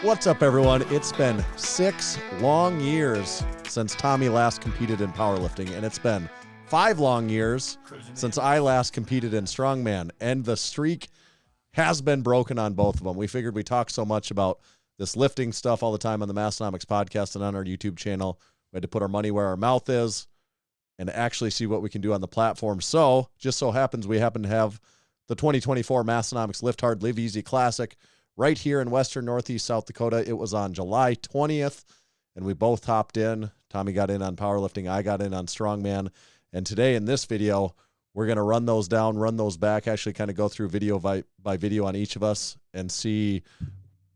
What's up, everyone? It's been 6 long years since Tommy last competed in powerlifting, and it's been 5 long years since I last competed in Strongman, and the streak has been broken on both of them. We figured we talk so much about this lifting stuff all the time on the Massenomics podcast and on our YouTube channel. We had to put our money where our mouth is and actually see what we can do on the platform. So, just so happens we happen to have the 2024 Massenomics Lift Hard, Live Easy Classic right here in Western Northeast South Dakota. It was on July 20th, and we both hopped in. Tommy got in on powerlifting. I got in on Strongman. And today in this video, we're going to run those down, run those back, actually kind of go through video by video on each of us and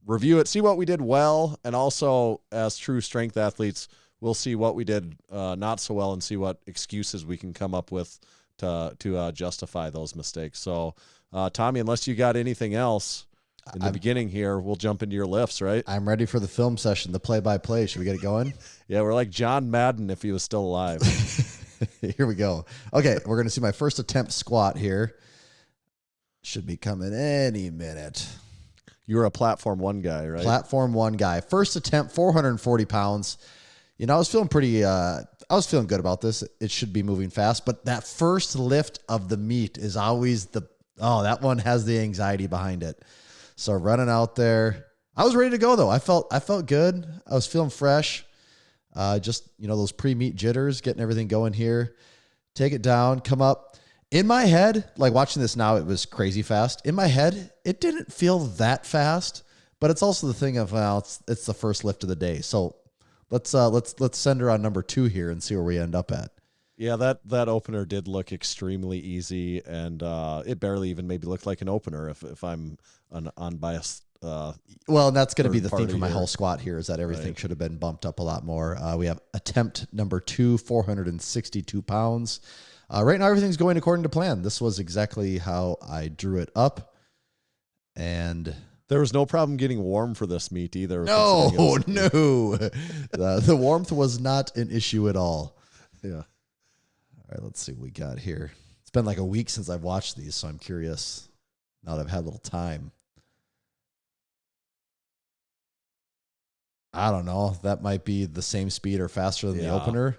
review it, see what we did well, and also as true strength athletes, we'll see what we did not so well and see what excuses we can come up with to justify those mistakes. So, Tommy, unless you got anything else in the beginning here, we'll jump into your lifts, right? I'm ready for the film session, the play-by-play. Should we get it going? Yeah, we're like John Madden if he was still alive. Here we go. Okay, we're going to see my first attempt squat here. Should be coming any minute. You were a platform 1 guy, right? Platform 1 guy. First attempt, 440 pounds. You know, I was feeling feeling good about this. It should be moving fast, but that first lift of the meet is always that one has the anxiety behind it. So running out there, I was ready to go though. I felt good. I was feeling fresh. Just, you know, those pre-meet jitters, getting everything going here. Take it down, come up. In my head, like watching this now, it was crazy fast. In my head, it didn't feel that fast, but it's also the thing of, well, it's the first lift of the day. So let's send her on number 2 here and see where we end up at. Yeah, that opener did look extremely easy, and it barely even maybe looked like an opener if I'm an unbiased. Well, and that's going to be the theme for my whole squat here is that everything right. should have been bumped up a lot more. We have attempt number 2, 462 pounds. Right now, everything's going according to plan. This was exactly how I drew it up, and there was no problem getting warm for this meet either. No. The warmth was not an issue at all. Yeah. All right, let's see what we got here. It's been like a week since I've watched these, so I'm curious now that I've had a little time. I don't know. That might be the same speed or faster than the opener.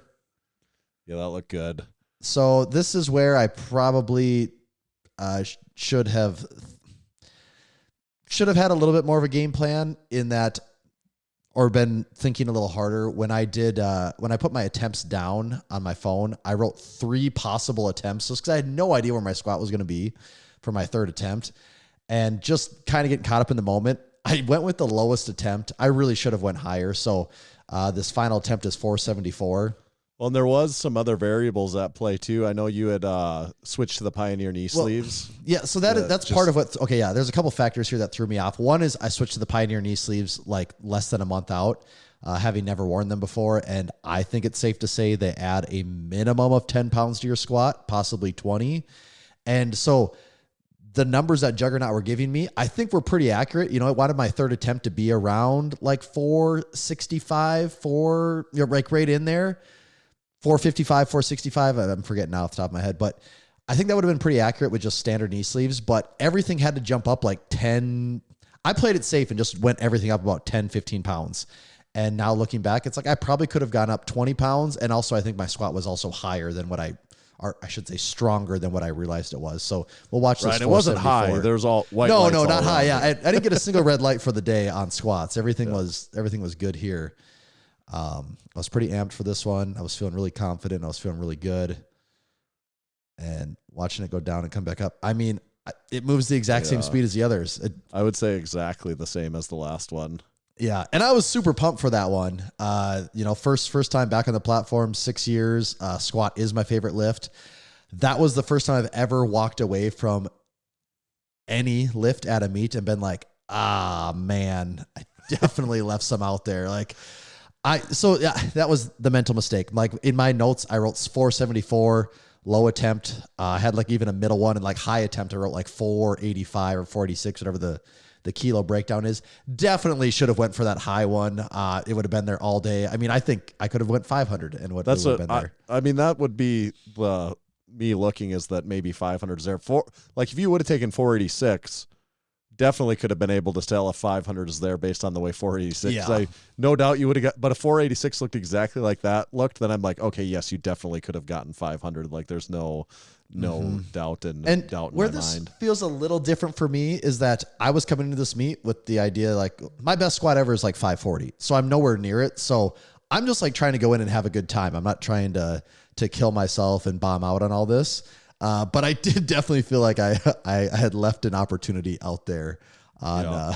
Yeah, that looked good. So this is where I probably should have had a little bit more of a game plan in that, or been thinking a little harder. When I put my attempts down on my phone, I wrote 3 possible attempts just because I had no idea where my squat was going to be for my 3rd attempt, and just kind of getting caught up in the moment. I went with the lowest attempt. I really should have went higher. So this final attempt is 474. Well, and there was some other variables at play too. I know you had switched to the Pioneer knee sleeves. Yeah, so that's part of what. Okay, yeah. There's a couple factors here that threw me off. One is I switched to the Pioneer knee sleeves like less than a month out, having never worn them before, and I think it's safe to say they add a minimum of 10 pounds to your squat, possibly 20, and so the numbers that Juggernaut were giving me, I think were pretty accurate. You know, I wanted my 3rd attempt to be around like 465, like right in there. 455, 465. I'm forgetting now off the top of my head, but I think that would have been pretty accurate with just standard knee sleeves, but everything had to jump up like 10. I played it safe and just went everything up about 10, 15 pounds. And now looking back, it's like I probably could have gone up 20 pounds. And also I think my squat was also higher than what I should say stronger than what I realized it was. So we'll watch this. Right, it wasn't high. There's all white. No, not high. Yeah, I didn't get a single red light for the day on squats. Everything was good here. I was pretty amped for this one. I was feeling really confident. I was feeling really good. And watching it go down and come back up. I mean, it moves the exact same speed as the others. I would say exactly the same as the last one. Yeah. And I was super pumped for that one. You know, first time back on the platform, 6 years. Squat is my favorite lift. That was the first time I've ever walked away from any lift at a meet and been like, man, I definitely left some out there. That was the mental mistake. Like in my notes, I wrote 474 low attempt. I had like even a middle one, and like high attempt, I wrote like 485 or 486, whatever the kilo breakdown is. Definitely should have went for that high one. It would have been there all day. I mean, I think I could have went 500 and would have been there. I mean, that would be me looking is that maybe 500 is there. Like if you would have taken 486, definitely could have been able to tell if 500 is there based on the way 486. Yeah. No doubt you would have got, but if 486 looked exactly like that looked, then I'm like, okay, yes, you definitely could have gotten 500. Like there's no doubt in where my this mind. feels a little different for me is that I was coming into this meet with the idea, like my best squat ever is like 540. So I'm nowhere near it. So I'm just like trying to go in and have a good time. I'm not trying to kill myself and bomb out on all this. But I did definitely feel like I had left an opportunity out there on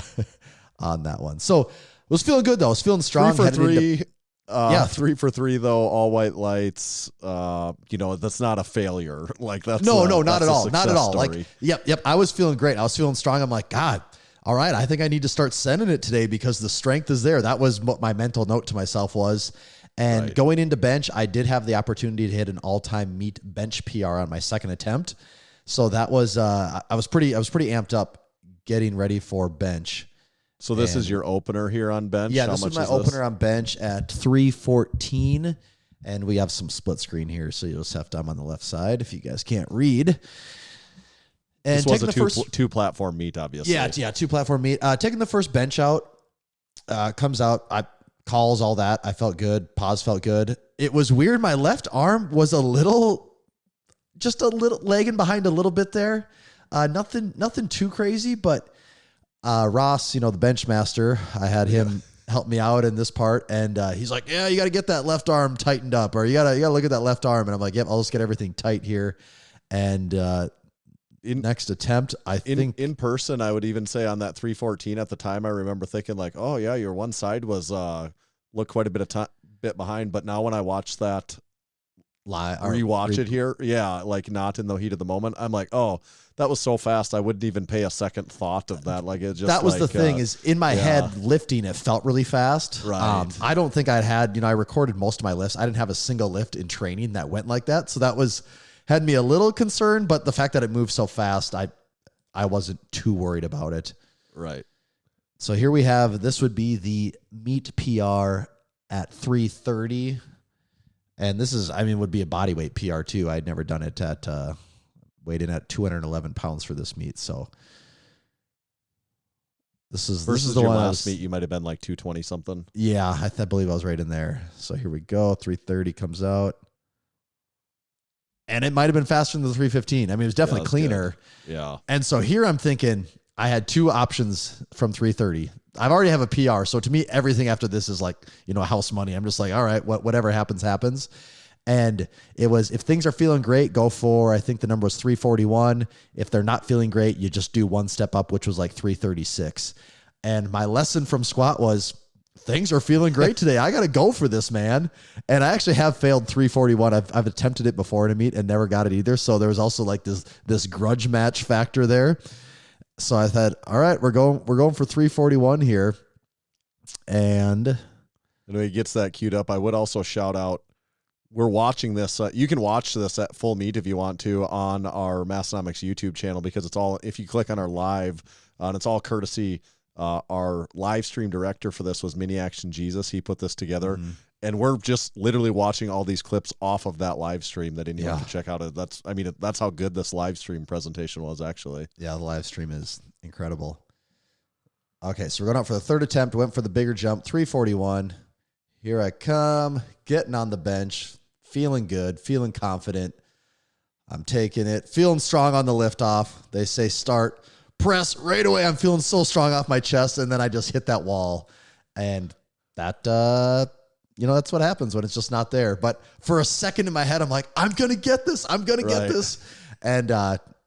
on that one. So I was feeling good though. I was feeling strong. 3 for 3. 3 for 3 though, all white lights. That's not a failure. Like that's not at all. Not at all. Story. Like, yep. I was feeling great. I was feeling strong. I'm like, God, all right. I think I need to start sending it today because the strength is there. That was what my mental note to myself was. And going into bench, I did have the opportunity to hit an all-time meet bench PR on my second attempt. So that was I was pretty amped up getting ready for bench. So this is your opener here on bench? Yeah, this is my opener on bench at 314. And we have some split screen here, so you'll just have to, I'm on the left side if you guys can't read. And this was a two platform meet, obviously. Yeah, 2 platform meet. Taking the first bench out, comes out, calls, all that. I felt good. Pause felt good. It was weird. My left arm was just a little lagging behind a little bit there. Nothing too crazy, but Ross, the bench master, I had him help me out in this part. And he's like, yeah, you got to get that left arm tightened up, or you got to look at that left arm. And I'm like, yep, I'll just get everything tight here. And next attempt, I think in person, I would even say on that 314 at the time, I remember thinking like, oh yeah, your one side was looked quite a bit behind. But now when I watch that rewatch it here, like not in the heat of the moment, I'm like, oh, that was so fast. I wouldn't even pay a second thought of that. Like it just that was the thing is in my head lifting, it felt really fast. Right. I don't think I recorded most of my lifts. I didn't have a single lift in training that went like that. So that had me a little concerned, but the fact that it moved so fast, I wasn't too worried about it. Right. So here we have, this would be the meet PR at 330. And this would be a body weight PR too. I'd never done it at, weighed in at 211 pounds for this meet. So this is the your one last meet. You might've been like 220 something. Yeah. I believe I was right in there. So here we go. 330 comes out. And it might've been faster than the 315. I mean, it was definitely cleaner. Good. Yeah. And so here I'm thinking I had 2 options from 330. I've already have a PR. So to me, everything after this is like, house money. I'm just like, all right, whatever happens, happens. And it was, if things are feeling great, go for, I think the number was 341. If they're not feeling great, you just do one step up, which was like 336. And my lesson from squat was, things are feeling great today. I got to go for this, man. And I actually have failed 341. I've attempted it before in a meet and never got it either. So there was also like this grudge match factor there. So I thought, all right, we're going for 341 here. And when he gets that queued up, I would also shout out, we're watching this. You can watch this at full meet if you want to on our Massenomics YouTube channel, because it's all, if you click on our live, and it's all courtesy. Our live stream director for this was Mini Action Jesus. He put this together, and we're just literally watching all these clips off of that live stream that anyone can check out. That's how good this live stream presentation was, actually. Yeah, the live stream is incredible. Okay, so we're going out for the third attempt. Went for the bigger jump, 341. Here I come, getting on the bench, feeling good, feeling confident. I'm taking it, feeling strong on the lift off. They say start. Press right away. I'm feeling so strong off my chest. And then I just hit that wall. And that, that's what happens when it's just not there. But for a second in my head, I'm like, I'm going to get this. I'm going to get this. And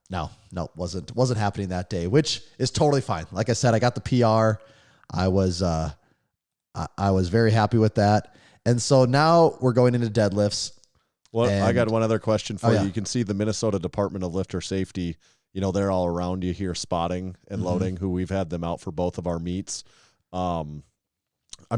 no, wasn't happening that day, which is totally fine. Like I said, I got the PR. I was very happy with that. And so now we're going into deadlifts. Well, I got one other question for you. You can see the Minnesota Department of Lifter Safety. They're all around you here spotting and loading, who we've had them out for both of our meets. I'm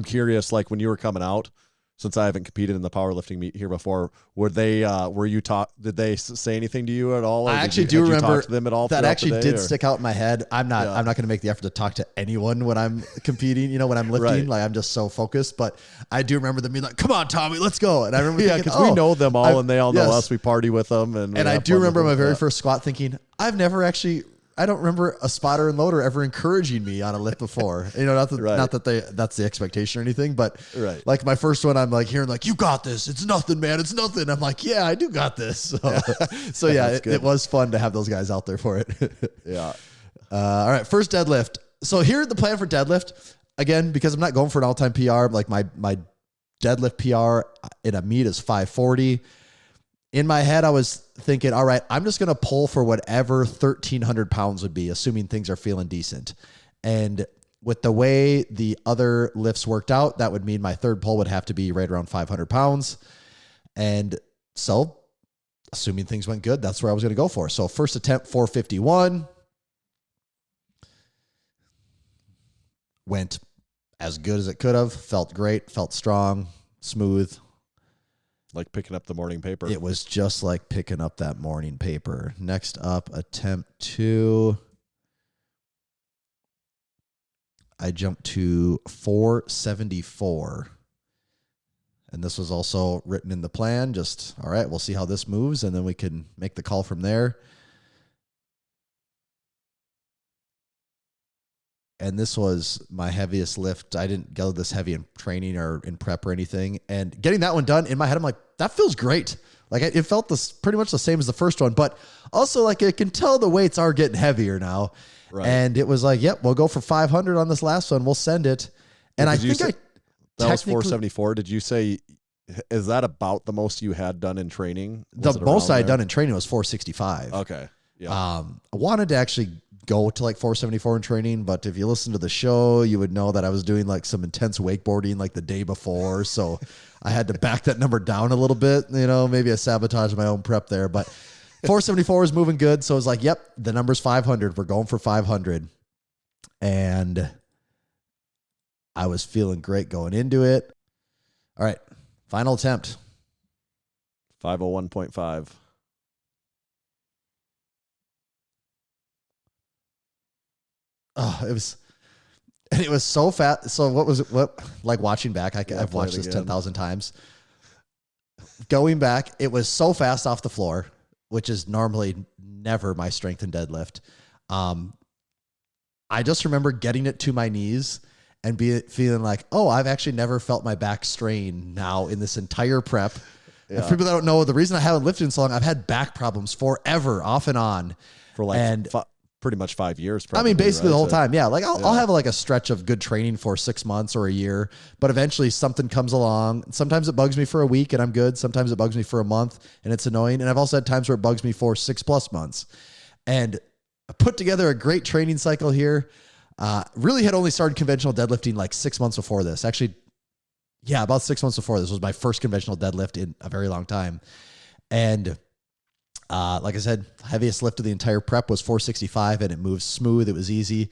curious, like when you were coming out, since I haven't competed in the powerlifting meet here before, did they say anything to you at all? I actually do remember to them at all that actually did stick out in my head. I'm not going to make the effort to talk to anyone when I'm competing, when I'm lifting, like I'm just so focused, but I do remember them being like, come on, Tommy, let's go. And I remember thinking, because we know them all and they all know us. We party with them. And I do remember my very first squat thinking, I've never actually don't remember a spotter and loader ever encouraging me on a lift before. Not that that's the expectation or anything, but like my first one, I'm like hearing like, you got this. It's nothing, man. It's nothing. I'm like, yeah, I do got this. So yeah, it was fun to have those guys out there for it. Yeah. All right. First deadlift. So here the plan for deadlift, again, because I'm not going for an all-time PR, like my deadlift PR in a meet is 540. In my head, I was thinking, all right, I'm just going to pull for whatever 1,300 pounds would be, assuming things are feeling decent. And with the way the other lifts worked out, that would mean my third pull would have to be right around 500 pounds. And so, assuming things went good, that's where I was going to go for. So first attempt, 451. Went as good as it could have. Felt great. Felt strong, smooth. Like picking up the morning paper. It was just like picking up that morning paper. Next up, attempt 2. I jumped to 474. And this was also written in the plan. Just, all right, we'll see how this moves, and then we can make the call from there. And this was my heaviest lift. I didn't go this heavy in training or in prep or anything. And getting that one done in my head, I'm like, that feels great. Like it felt pretty much the same as the first one, but also like I can tell the weights are getting heavier now. Right. And it was like, yep, we'll go for 500 on this last one. We'll send it. And I think that was 474. Did you say, is that about the most you had done in training? The most I had done in training was 465. Okay. Yeah. I wanted to actually go to like 474 in training, but if you listen to the show, you would know that I was doing like some intense wakeboarding like the day before. So I had to back that number down a little bit, maybe I sabotaged my own prep there, but 474 is moving good. So it was like, yep, the number's 500. We're going for 500. And I was feeling great going into it. All right. Final attempt. 501.5. Oh, it was so fast. So like watching back, I've watched this 10,000 times. Going back, it was so fast off the floor, which is normally never my strength in deadlift. I just remember getting it to my knees and feeling like, oh, I've actually never felt my back strain now in this entire prep. Yeah. For people that don't know, the reason I haven't lifted in so long, I've had back problems forever, off and on. For like pretty much 5 years. Probably, basically the whole time. Yeah. Like I'll have like a stretch of good training for 6 months or a year, but eventually something comes along. Sometimes it bugs me for a week and I'm good. Sometimes it bugs me for a month and it's annoying. And I've also had times where it bugs me for 6+ months. And I put together a great training cycle here. Really had only started conventional deadlifting like 6 months before this. Actually, yeah, about 6 months before this was my first conventional deadlift in a very long time. And like I said, heaviest lift of the entire prep was 465 and it moved smooth. It was easy.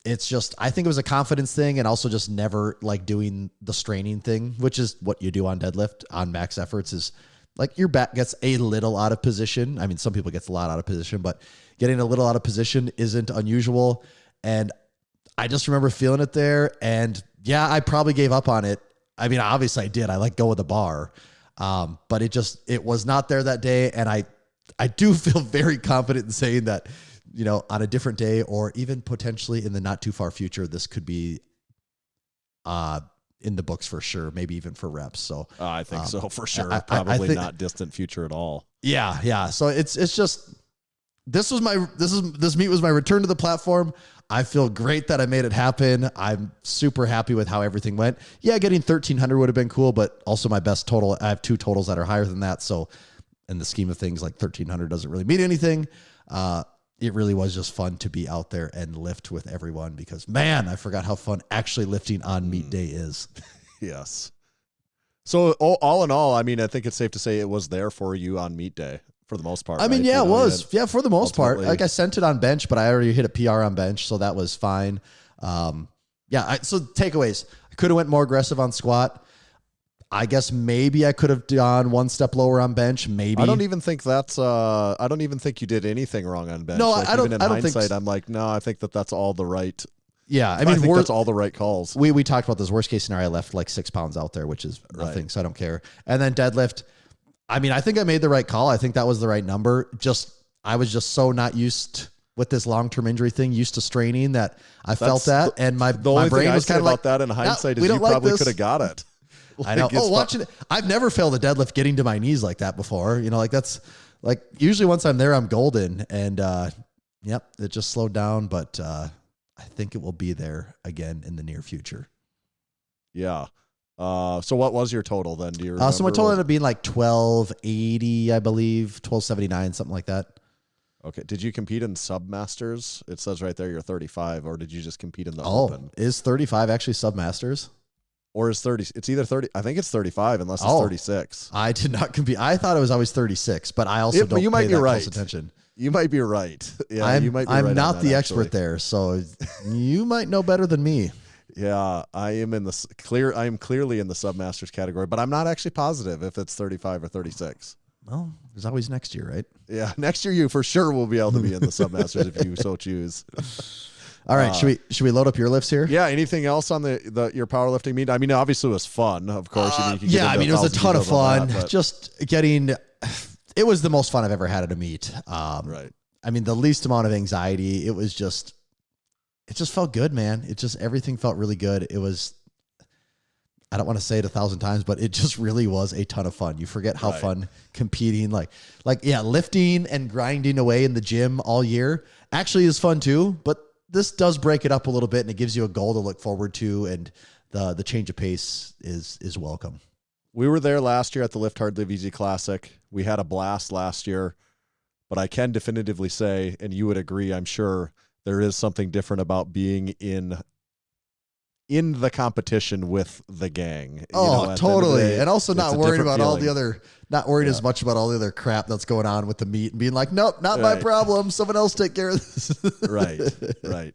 It's just, I think it was a confidence thing and also just never like doing the straining thing, which is what you do on deadlift on max efforts is like your back gets a little out of position. I mean, some people gets a lot out of position, but getting a little out of position isn't unusual. And I just remember feeling it there. And yeah, I probably gave up on it. I mean, obviously I did. I let go of the bar. But it was not there that day. And I do feel very confident in saying that, on a different day or even potentially in the not too far future, this could be in the books for sure, maybe even for reps. So I think so for sure. Probably not distant future at all. Yeah. Yeah. So it's just, this meet was my return to the platform. I feel great that I made it happen. I'm super happy with how everything went. Yeah. Getting 1,300 would have been cool, but also my best total. I have 2 totals that are higher than that. So in the scheme of things, like 1,300 doesn't really mean anything. It really was just fun to be out there and lift with everyone because, man, I forgot how fun actually lifting on meet day is. Yes. So all in all, I mean, I think it's safe to say it was there for you on meet day for the most part. I mean, right? Yeah, it was. Yeah, for the most part. Like I sent it on bench, but I already hit a PR on bench, so that was fine. So takeaways. I could have went more aggressive on squat. I guess maybe I could have done 1 step lower on bench. Maybe. I don't even think you did anything wrong on bench. No, like, I don't. Even in hindsight, I'm like, no, I think that's all the right. Yeah, I think that's all the right calls. We talked about this worst case scenario. I left like 6 pounds out there, which is nothing, right. So I don't care. And then deadlift. I mean, I think I made the right call. I think that was the right number. I was just so not used with this long-term injury thing, used to straining, that I felt that, and my brain was kind of like that in hindsight is you probably could have got it. I know. Watching it, I've never failed a deadlift getting to my knees like that before. Like that's like usually once I'm there, I'm golden, and yep, it just slowed down, but I think it will be there again in the near future. Yeah. So what was your total then? Do you remember? So my total ended up being like 1280, I believe, 1279, something like that. Okay. Did you compete in Submasters? It says right there you're 35, or did you just compete in the Open? Is 35 actually Submasters? Or is 30? It's either 30. I think it's 35 unless it's 36. I did not compete. I thought it was always 36, but I also don't pay that close attention. You might be right. Yeah, you might be right. I'm not the expert there, so you might know better than me. Yeah, I am clearly in the Submasters category, but I'm not actually positive if it's 35 or 36. Well, there's always next year, right? Yeah, next year you for sure will be able to be in the Submasters if you so choose. All right, should we load up your lifts here? Yeah. Anything else on your powerlifting meet? I mean, obviously it was fun, of course. It was a ton of fun. Just getting, it was the most fun I've ever had at a meet. Right. I mean, the least amount of anxiety. It just felt good, man. Everything felt really good. It was, I don't want to say it 1,000 times, but it just really was a ton of fun. You forget how fun competing, lifting and grinding away in the gym all year actually is fun too, but this does break it up a little bit, and it gives you a goal to look forward to, and the change of pace is welcome. We were there last year at the Lift Hard Live Easy Classic. We had a blast last year, but I can definitively say, and you would agree, I'm sure, there is something different about being in the competition with the gang. Totally. And also not worried about as much about all the other crap that's going on with the meet, and being like, nope, not my problem. Someone else take care of this. Right.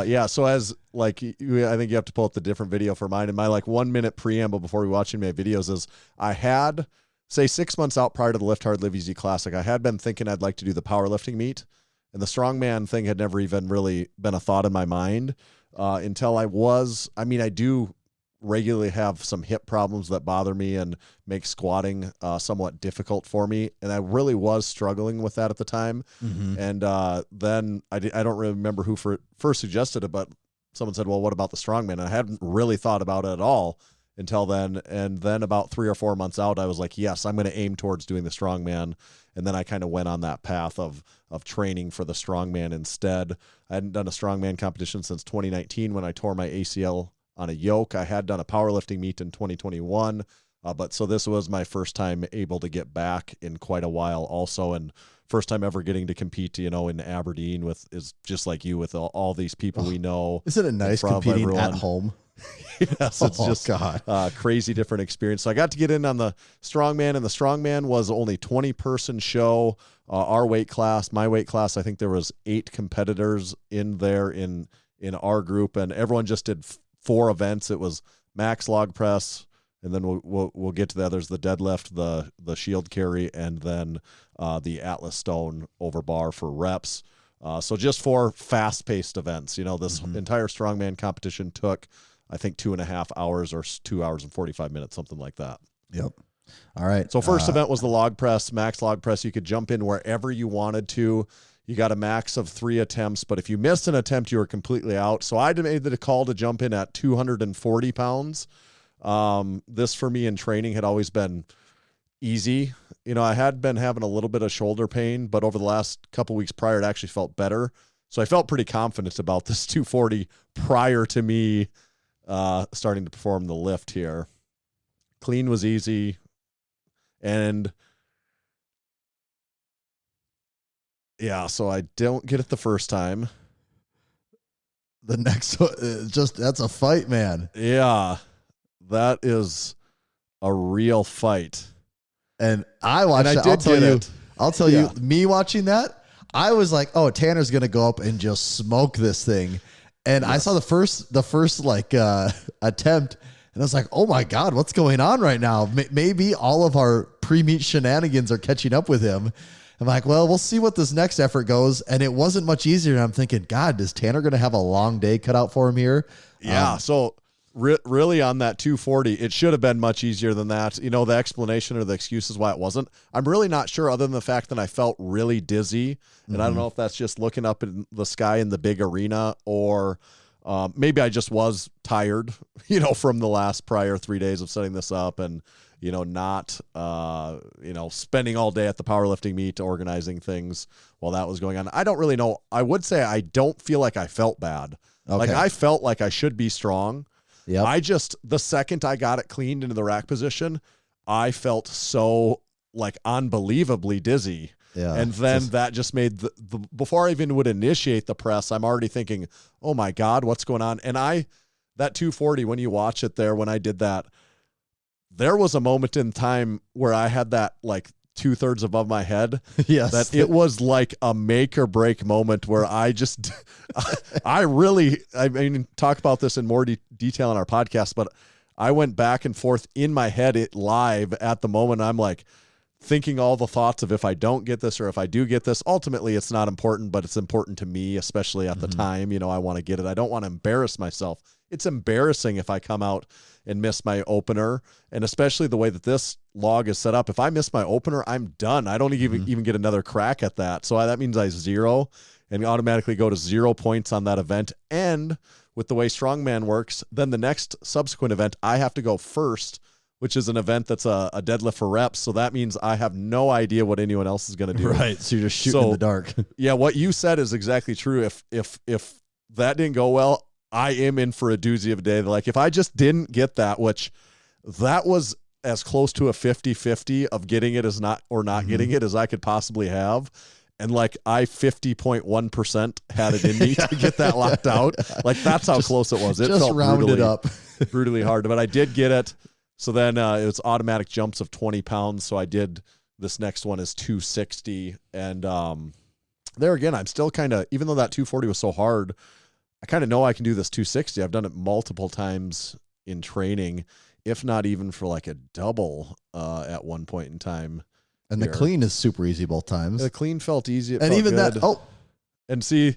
Yeah. So I think you have to pull up the different video for mine. And my 1 minute preamble before we watch any of my videos is I had, say, 6 months out prior to the Lift Hard Live Easy Classic, I had been thinking I'd like to do the powerlifting meet, and the strongman thing had never even really been a thought in my mind. Until I do regularly have some hip problems that bother me and make squatting somewhat difficult for me. And I really was struggling with that at the time. Mm-hmm. And then I don't really remember who first suggested it, but someone said, well, what about the strongman? And I hadn't really thought about it at all until then. And then about 3 or 4 months out, I was like, yes, I'm going to aim towards doing the strongman. And then I kind of went on that path of training for the strongman instead. I hadn't done a strongman competition since 2019 when I tore my ACL on a yoke. I had done a powerlifting meet in 2021, so this was my first time able to get back in quite a while also, and first time ever getting to compete, in Aberdeen is just like you, with all these people we know. Isn't it nice competing at home? Yes, it's just crazy different experience. So I got to get in on the strongman, and the strongman was only 20-person show. Our weight class, my weight class, I think there was 8 competitors in there in our group, and everyone just did 4 events. It was max log press, and then we'll get to the others: the deadlift, the shield carry, and then the Atlas stone over bar for reps. So just 4 fast-paced events. This entire strongman competition took, I think, 2.5 hours or 2 hours and 45 minutes, something like that. Yep. All right. So first event was the log press, max log press. You could jump in wherever you wanted to. You got a max of 3 attempts, but if you missed an attempt, you were completely out. So I made the call to jump in at 240 pounds. This for me in training had always been easy. I had been having a little bit of shoulder pain, but over the last couple weeks prior, it actually felt better. So I felt pretty confident about this 240 prior to me starting to perform the lift here. Clean was easy. And yeah, so I don't get it the first time. The next one, that's a fight, man. Yeah, that is a real fight. And I watched that. I'll tell you, me watching that, I was like, oh, Tanner's going to go up and just smoke this thing. And I saw the first attempt, and I was like, oh my God, what's going on right now? Maybe all of our pre-meet shenanigans are catching up with him. I'm like, well, we'll see what this next effort goes. And it wasn't much easier. And I'm thinking, God, is Tanner going to have a long day cut out for him here? Yeah. So really on that 240, it should have been much easier than that. You know, the explanation or the excuses why it wasn't, I'm really not sure, other than the fact that I felt really dizzy. And I don't know if that's just looking up in the sky in the big arena, or maybe I just was tired, you know, from the prior 3 days of setting this up, and, you know, not, you know, spending all day at the powerlifting meet organizing things while that was going on. I don't really know. I would say I don't feel like I felt bad. Okay. Like, I felt like I should be strong. Yep. I just, the second I got it cleaned into the rack position, I felt so like unbelievably dizzy. Yeah. And then that just made the before I even would initiate the press, I'm already thinking, oh my God, what's going on? And that 240, when you watch it there, when I did that, there was a moment in time where I had that like 2/3 above my head. Yes. That it was like a make or break moment where I just, I mean, talk about this in more detail in our podcast, but I went back and forth in my head live at the moment. I'm like thinking all the thoughts of, if I don't get this or if I do get this, ultimately it's not important, but it's important to me, especially at the time. You know, I want to get it. I don't want to embarrass myself. It's embarrassing if I come out and miss my opener, and especially the way that this log is set up. If I miss my opener, I'm done. I don't even get another crack at that. So that means I zero and automatically go to 0 points on that event. And with the way Strongman works, then the next subsequent event, I have to go first, which is an event that's a deadlift for reps. So that means I have no idea what anyone else is going to do. Right. So you're just shooting in the dark. Yeah. What you said is exactly true. If that didn't go well, I am in for a doozy of a day. Like, if I just didn't get that, which that was as close to a 50-50 of getting it as not getting it as I could possibly have. And like, I 50.1% had it in me to get that locked out. Like, that's how close it was. It just felt rounded up brutally hard, but I did get it. So then it was automatic jumps of 20 pounds. So I did, this next one is 260. And there again, I'm still kind of, even though that 240 was so hard, I kind of know I can do this 260. I've done it multiple times in training, if not even for like a double at one point in time. And here. The clean is super easy both times. The clean felt easy. It and felt even good. that, and see,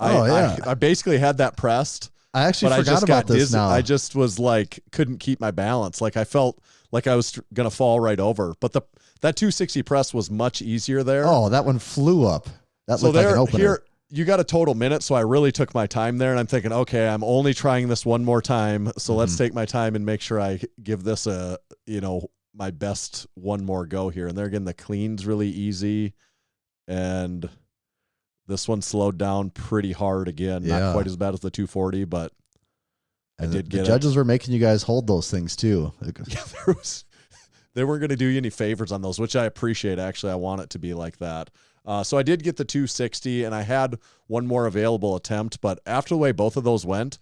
I basically had that pressed. I actually forgot about this dizzy. now. I just was like, couldn't keep my balance. Like, I felt like I was going to fall right over. But that 260 press was much easier there. Oh, that one flew up. That looked like an opener. Here, you got a total minute, so I really took my time there, and I'm thinking, okay, I'm only trying this one more time, so let's take my time and make sure I give this my best one more go here. And there again, the clean's really easy, and this one slowed down pretry hard again. Yeah. Not quite as bad as the 240, but I did get it. The judges were making you guys hold those things too. Yeah, they weren't going to do you any favors on those, which I appreciate. Actually, I want it to be like that. So I did get the 260, and I had one more available attempt, but after the way both of those went,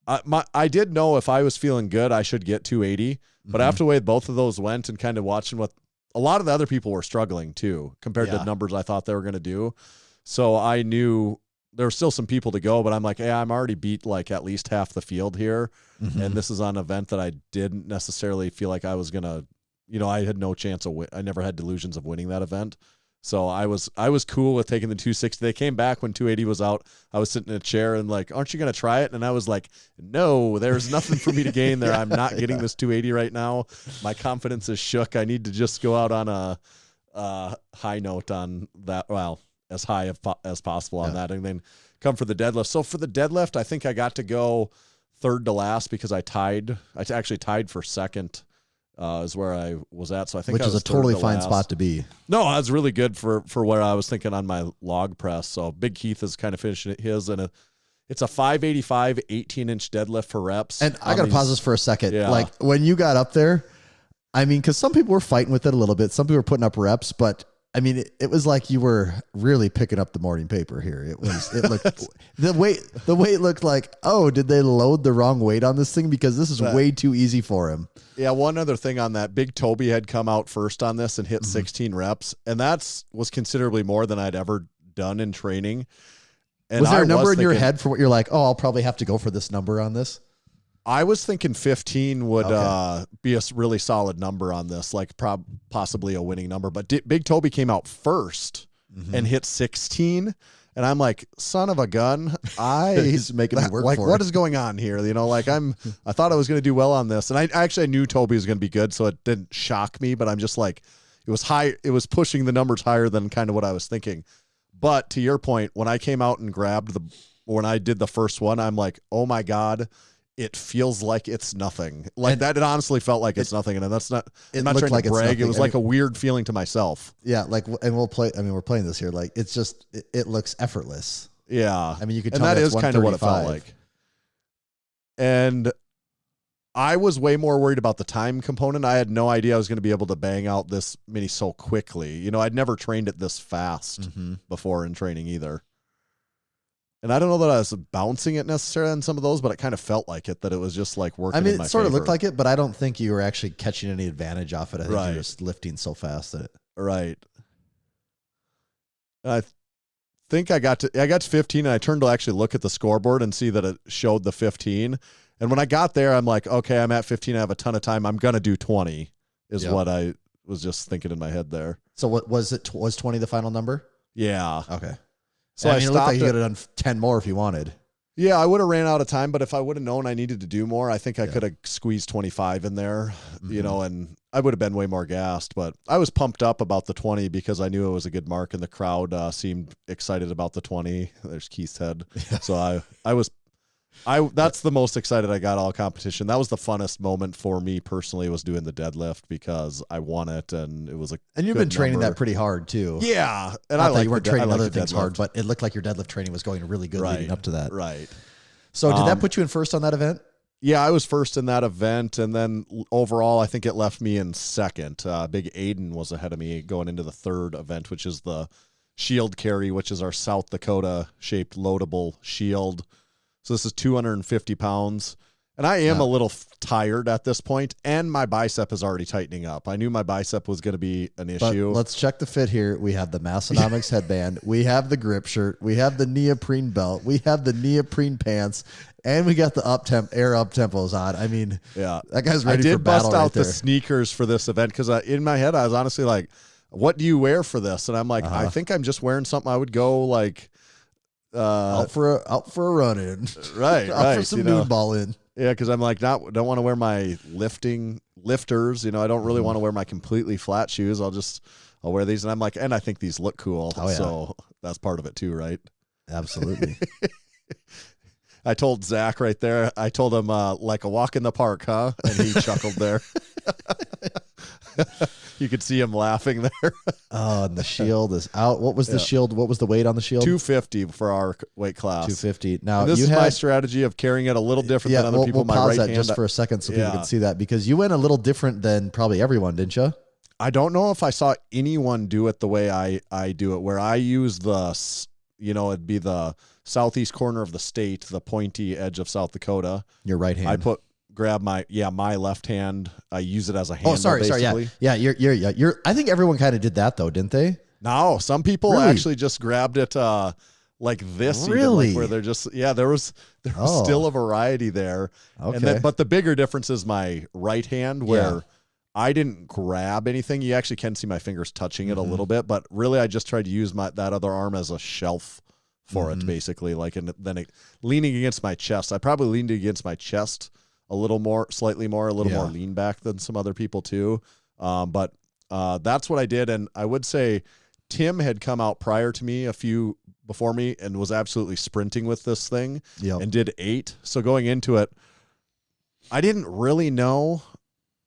I did know if I was feeling good, I should get 280, but after the way both of those went and kind of watching what a lot of the other people were struggling too, compared to the numbers I thought they were going to do. So I knew there were still some people to go, but I'm like, hey, I'm already beat like at least half the field here. And this is on an event that I didn't necessarily feel like I was going to, I had no chance of I never had delusions of winning that event. So I was cool with taking the 260. They came back when 280 was out. I was sitting in a chair and like, aren't you going to try it? And I was like, no, there's nothing for me to gain there. I'm not getting this 280 right now. My confidence is shook. I need to just go out on a high note on that. Well, as high as possible on that, and then come for the deadlift. So for the deadlift, I think I got to go third to last because I tied. I actually tied for second. Is where I was at. So I think which is a totally fine spot to be. No, I was really good for where I was thinking on my log press. So Big Keith is kind of finishing his, and it's a 585 18-inch deadlift for reps. And I got to pause this for a second. Yeah. Like when you got up there, I mean, because some people were fighting with it a little bit. Some people were putting up reps, but I mean, it was like you were really picking up the morning paper here. It looked the weight looked like, oh, did they load the wrong weight on this thing? Because this is way too easy for him. Yeah. One other thing on that, Big Toby had come out first on this and hit 16 reps. And was considerably more than I'd ever done in training. And was there a number in your head for what you're like, oh, I'll probably have to go for this number on this? I was thinking 15 would be a really solid number on this, like possibly a winning number. But Big Toby came out first and hit 16. And I'm like, son of a gun. He's making me work like, for what it. is going on here? You know, like I thought I was going to do well on this. And I actually knew Toby was going to be good. So it didn't shock me, but I'm just like, it was high. It was pushing the numbers higher than kind of what I was thinking. But to your point, when I came out and when I did the first one, I'm like, oh my God, it feels like it's nothing. Like and that, it honestly felt like it's nothing. And that's not, I'm not trying to brag. It was like a weird feeling to myself. Yeah. Like, and we're playing this here. Like, it's just, it looks effortless. Yeah. I mean, you could tell and that is kind of what it felt 135. like. And I was way more worried about the time component. I had no idea I was going to be able to bang out this many so quickly. You know, I'd never trained it this fast before in training either. And I don't know that I was bouncing it necessarily on some of those, but it kind of felt like it, that it was just like working. I mean, it sort of looked like it, but I don't think you were actually catching any advantage off it. I think right. you're just lifting so fast that it. Right. I think I got to 15 and I turned to actually look at the scoreboard and see that it showed the 15. And when I got there, I'm like, okay, I'm at 15. I have a ton of time. I'm going to do 20 is what I was just thinking in my head there. So what was it? Was 20 the final number? Yeah. Okay. So I mean, it looked like you could have done 10 more if you wanted. Yeah, I would have ran out of time, but if I would have known I needed to do more, I think I could have squeezed 25 in there, you know, and I would have been way more gassed. But I was pumped up about the 20 because I knew it was a good mark, and the crowd seemed excited about the 20. There's Keith's head. So that's the most excited I got all competition. That was the funnest moment for me personally, was doing the deadlift because I won it, and it was a and you've been training that pretty hard too. Yeah, and I like you weren't training other things hard, but it looked like your deadlift training was going really good leading up to that. Right. So did that put you in first on that event? Yeah, I was first in that event, and then overall, I think it left me in second. Big Aiden was ahead of me going into the third event, which is the shield carry, which is our South Dakota shaped loadable shield. So this is 250 pounds. And I am a little tired at this point, and my bicep is already tightening up. I knew my bicep was going to be an issue. But let's check the fit here. We have the Massenomics headband. We have the grip shirt. We have the neoprene belt. We have the neoprene pants. And we got the air up tempos on. I mean, that guy's ready for battle. I did bust out the sneakers for this event because in my head, I was honestly like, what do you wear for this? And I'm like, I think I'm just wearing something I would go like, out for a run in, right? Out for some noon ball in. Yeah, because I'm like, don't want to wear my lifters. You know, I don't really want to wear my completely flat shoes. I'll wear these, and I'm like, and I think these look cool. Oh, yeah. So that's part of it too, right? Absolutely. I told Zach right there. I told him like a walk in the park, huh? And he chuckled there. You could see him laughing there. Oh, and the shield is out. What was the shield? What was the weight on the shield? 250 for our weight class. 250. Now, and this is my strategy of carrying it a little different than other people. We'll pause that just for a second so people can see that, because you went a little different than probably everyone, didn't you? I don't know if I saw anyone do it the way I do it, where I use it'd be the southeast corner of the state, the pointy edge of South Dakota. Your right hand. Grab my left hand. I use it as a handle. Oh, sorry. Yeah. You're. I think everyone kind of did that though, didn't they? No, some people actually just grabbed it like this. Really? Even, like where they're just there was still a variety there. Okay. But the bigger difference is my right hand, where I didn't grab anything. You actually can see my fingers touching it a little bit, but really I just tried to use that other arm as a shelf for it, basically. Like, and then leaning against my chest. I probably leaned against my chest a little more, more lean back than some other people too. But that's what I did. And I would say Tim had come out prior to me, a few before me, and was absolutely sprinting with this thing and did 8. So going into it, I didn't really know.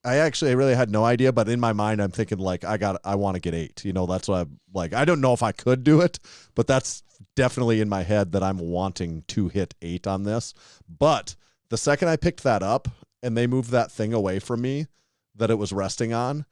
I really had no idea, but in my mind, I'm thinking like, I want to get 8. You know, that's what I'm like. I don't know if I could do it, but that's definitely in my head that I'm wanting to hit 8 on this. But the second I picked that up and they moved that thing away from me that it was resting on,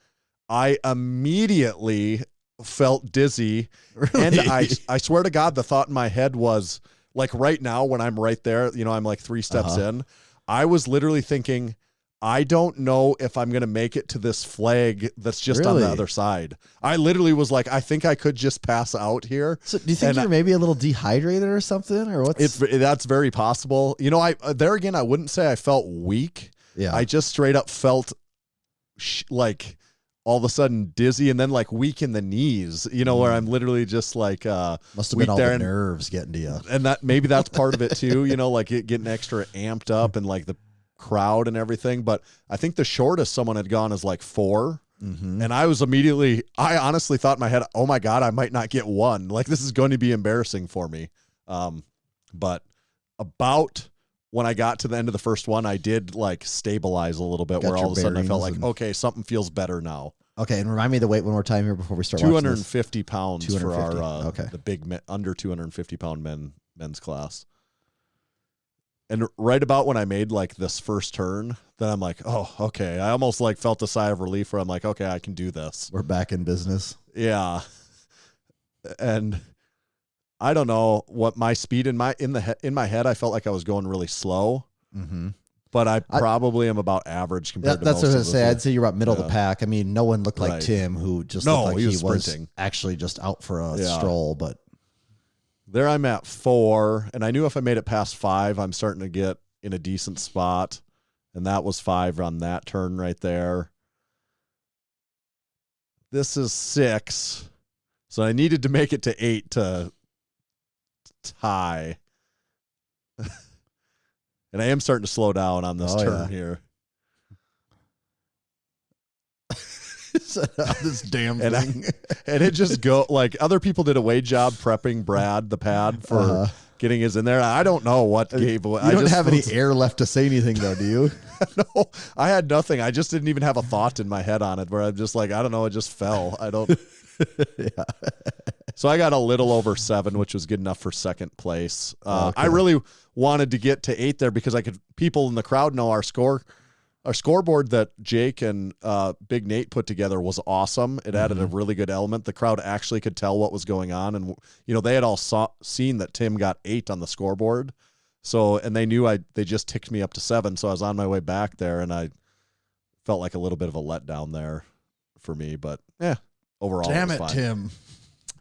I immediately felt dizzy. Really? And I swear to God, the thought in my head was like, right now when I'm right there, you know, I'm like 3 steps in, I was literally thinking, I don't know if I'm going to make it to this flag that's just on the other side. I literally was like, I think I could just pass out here. So do you think you're maybe a little dehydrated or something, or what's? That's very possible. You know, I wouldn't say I felt weak. Yeah. I just straight up felt like all of a sudden dizzy and then like weak in the knees, you know, where I'm literally just like must have been all the nerves getting to you. And that maybe that's part of it too, you know, like getting extra amped up and like the crowd and everything. But I think the shortest someone had gone is like 4. And I honestly thought in my head, oh my God, I might not get 1. Like this is going to be embarrassing for me. But about when I got to the end of the first one, I did like stabilize a little bit where all of a sudden I felt like, okay, something feels better now. Okay. And remind me the weight one more time here before we start. 250 pounds 250. for our, okay. the big under 250 pound men's class. And right about when I made like this first turn, then I'm like, oh, okay. I almost like felt a sigh of relief where I'm like, okay, I can do this. We're back in business. Yeah. And I don't know what my speed in my head, I felt like I was going really slow, but I probably am about average compared to most of That's what I was going to say. them. I'd say you're about middle of the pack. I mean, no one looked like Tim, who just looked like he was actually just out for a stroll, but there I'm at 4, and I knew if I made it past 5, I'm starting to get in a decent spot, and that was 5 on that turn right there. This is 6, so I needed to make it to 8 to tie. And I am starting to slow down on this turn here. This damn thing. And it just like other people did a way job prepping Brad, the pad, for getting his in there. I don't know what gave away. You don't have any air left to say anything though, do you? No, I had nothing. I just didn't even have a thought in my head on it where I'm just like, I don't know. It just fell. I don't. Yeah. So I got a little over 7, which was good enough for second place. I really wanted to get to 8 there because people in the crowd know our scoreboard that Jake and Big Nate put together was awesome. It added a really good element. The crowd actually could tell what was going on. And, you know, they had all seen that Tim got 8 on the scoreboard. So, and they knew they just ticked me up to 7. So I was on my way back there and I felt like a little bit of a letdown there for me, but overall. Damn it, was fine. Tim.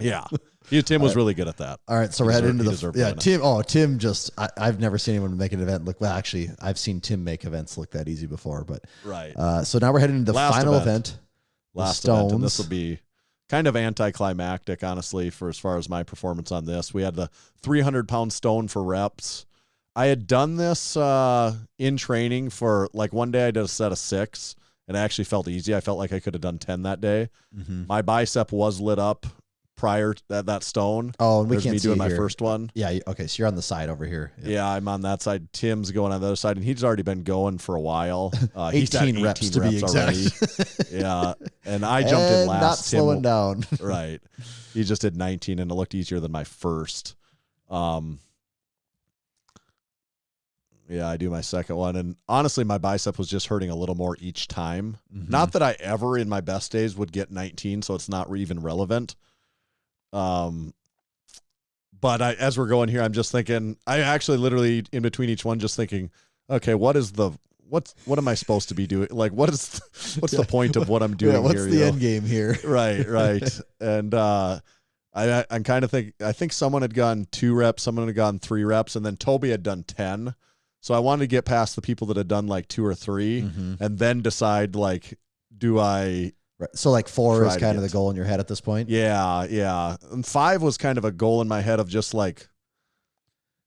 Yeah. Tim was really good at that. All right. So we're heading into Tim just, I've never seen anyone make an event look, well, actually I've seen Tim make events look that easy before, but right. So now we're heading into the final event. Last event. And this will be kind of anticlimactic, honestly, for as far as my performance on this. We had the 300-pound stone for reps. I had done this in training for like one day I did a set of 6 and it actually felt easy. I felt like I could have done 10 that day. My bicep was lit up prior to that stone. Oh, and we can't me see doing my here. first one. Yeah. Okay. So you're on the side over here. Yeah, I'm on that side. Tim's going on the other side, and he's already been going for a while. 18 reps to be exact. Already. Yeah, and I jumped in last. Not slowing down. Right. He just did 19, and it looked easier than my first. Yeah, I do my second one, and honestly, my bicep was just hurting a little more each time. Not that I ever in my best days would get 19, so it's not even relevant. But as we're going here, I'm just thinking, I actually literally in between each one, just thinking, okay, what am I supposed to be doing? Like, what's the point of what I'm doing here? What's the end game here? Right. And, I'm kind of I think someone had gone 2 reps, someone had gone 3 reps, and then Toby had done 10. So I wanted to get past the people that had done like 2 or 3 and then decide like, do I, right. So like 4 is kind of the goal in your head at this point? Yeah. And 5 was kind of a goal in my head of just like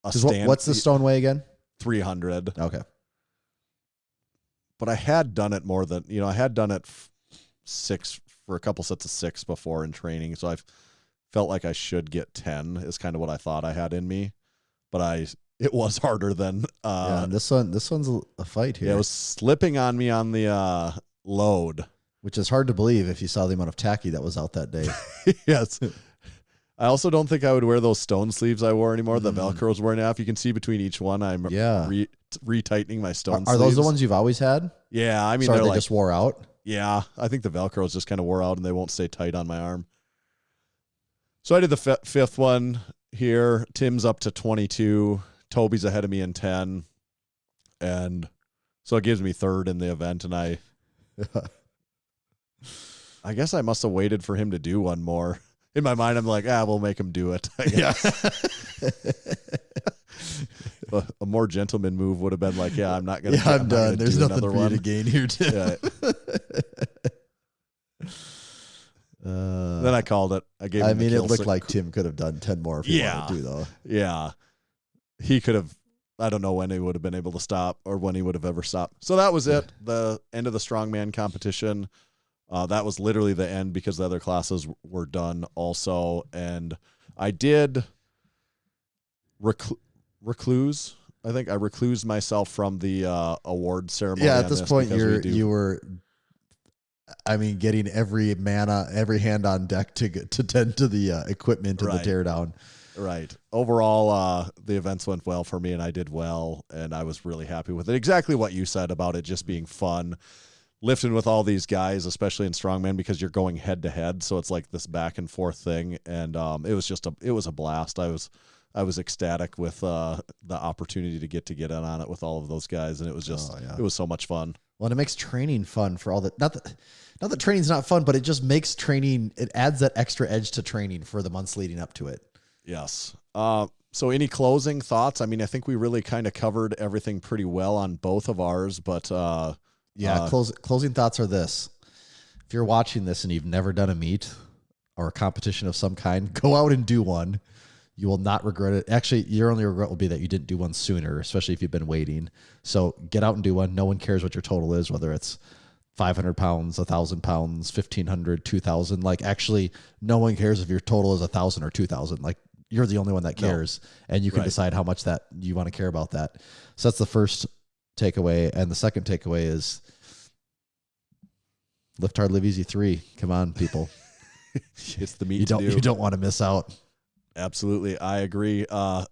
a stand. What's the stone weigh again? 300. Okay. But I had done it more than, I had done it 6 for a couple sets of 6 before in training. So I felt like I should get 10 is kind of what I thought I had in me. But it was harder than, this one's a fight here. Yeah, it was slipping on me on the load. Which is hard to believe if you saw the amount of tacky that was out that day. Yes. I also don't think I would wear those stone sleeves I wore anymore. The Velcro's wearing off. You can see between each one, I'm retightening my stone sleeves. Are those the ones you've always had? Yeah. I mean, they like, just wore out? Yeah. I think the Velcro's just kind of wore out and they won't stay tight on my arm. So I did the 5th one here. Tim's up to 22. Toby's ahead of me in 10. And so it gives me 3rd in the event. And I guess I must have waited for him to do one more. In my mind, I'm like, we'll make him do it. I guess. A more gentleman move would have been like, I'm not going to. I'm done. There's nothing for you to gain here, too. Yeah. Then I called it. I gave him the it kill looked like Tim could have done 10 more if he wanted to, though. Yeah. He could have, I don't know when he would have been able to stop or when he would have ever stopped. So that was it. The end of the strongman competition. That was literally the end because the other classes were done also. And I did recluse. I think I reclused myself from the award ceremony. Yeah, at this point, you were, getting every hand on deck to tend to the equipment and the teardown. Right. Overall, the events went well for me, and I did well, and I was really happy with it. Exactly what you said about it just being fun. Lifting with all these guys, especially in strongman, because you're going head to head, so it's like this back and forth thing, and it was a blast. I was ecstatic with the opportunity to get in on it with all of those guys, and it was just it was so much fun. Well, and it makes training fun for all the not that training's not fun, but it just makes training. It adds that extra edge to training for the months leading up to it. Yes. So any closing thoughts? I mean, I think we really kind of covered everything pretty well on both of ours, but closing thoughts are this. If you're watching this and you've never done a meet or a competition of some kind, go out and do one. You will not regret it. Actually, your only regret will be that you didn't do one sooner, especially if you've been waiting. So get out and do one. No one cares what your total is, whether it's 500 pounds, 1,000 pounds, 1,500, 2,000. Like, actually, no one cares if your total is 1,000 or 2,000. Like, you're the only one that cares, and you can decide how much that you want to care about that. So that's the first takeaway. And the second takeaway is lift hard, live easy 3. Come on, people. It's the meet you don't want to miss out. Absolutely. I agree.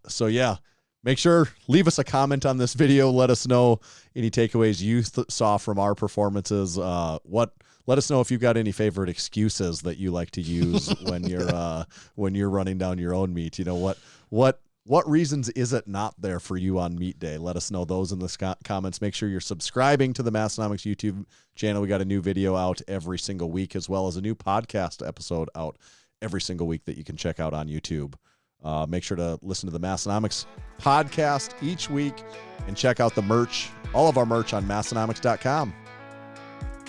So yeah, make sure, leave us a comment on this video. Let us know any takeaways you saw from our performances. Let us know if you've got any favorite excuses that you like to use when you're running down your own meet. You know, what reasons is it not there for you on meet day? Let us know those in the comments. Make sure you're subscribing to the Massenomics YouTube channel. We got a new video out every single week, as well as a new podcast episode out every single week that you can check out on YouTube. Make sure to listen to the Massenomics podcast each week and check out the merch, all of our merch on Massenomics.com.